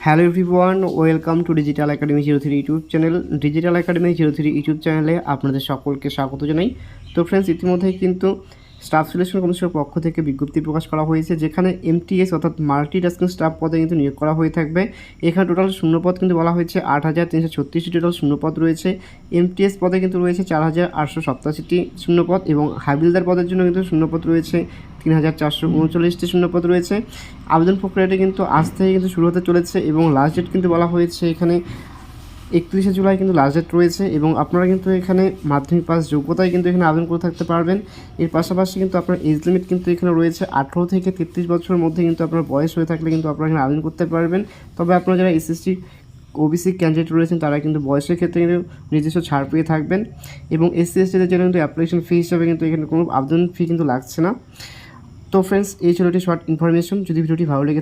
Hello everyone, welcome to digital academy 03 YouTube channel. Digital academy 03 YouTube চ্যানেলে আপনাদের সকলকে স্বাগত জানাই। তো ফ্রেন্ডস, ইতিমধ্যেই কিন্তু স্টাফ সিলেকশন কমিশনের পক্ষ থেকে বিজ্ঞপ্তি প্রকাশ করা হয়েছে, যেখানে এমটিএস অর্থাৎ মাল্টিটাস্কিং স্টাফ পদে কিন্তু নিয়োগ করা হয়ে থাকবে। এখানে টোটাল শূন্যপদ কিন্তু বলা হয়েছে 8,336টি টোটাল শূন্যপদ রয়েছে। এমটিএস পদে কিন্তু রয়েছে 4,887টি শূন্যপদ এবং হাবিলদার পদের জন্য কিন্তু শূন্যপদ রয়েছে 3,439টি শূন্যপদ রয়েছে। আবেদন প্রক্রিয়াটি কিন্তু আজ থেকে কিন্তু শুরু হতে চলেছে এবং লাস্ট ডেট কিন্তু বলা হয়েছে এখানে 31শে জুলাই কিন্তু লাস্ট ডেট রয়েছে। এবং আপনারা কিন্তু এখানে মাধ্যমিক পাস যোগ্যতায় কিন্তু এখানে আবেদন করে থাকতে পারবেন। এর পাশাপাশি কিন্তু আপনার এজ লিমিট কিন্তু এখানে রয়েছে 18 থেকে 33 বছরের মধ্যে কিন্তু আপনার বয়স হয়ে থাকলে কিন্তু আপনারা এখানে আবেদন করতে পারবেন। তবে আপনারা যারা এসএসটি ওবিসি ক্যান্ডিডেট রয়েছেন তারা কিন্তু বয়সের ক্ষেত্রে কিন্তু নিজস্ব ছাড় পেয়ে থাকবেন। এবং এসসি এসটিদের জন্য কিন্তু অ্যাপ্লিকেশন ফি হিসাবে কিন্তু এখানে কোনো আবেদন ফি কিন্তু লাগছে না। তো ফ্রেন্ডস, এই ছিল একটি শর্ট ইনফরমেশন। যদি ভিডিওটি ভালো লেগে থাকে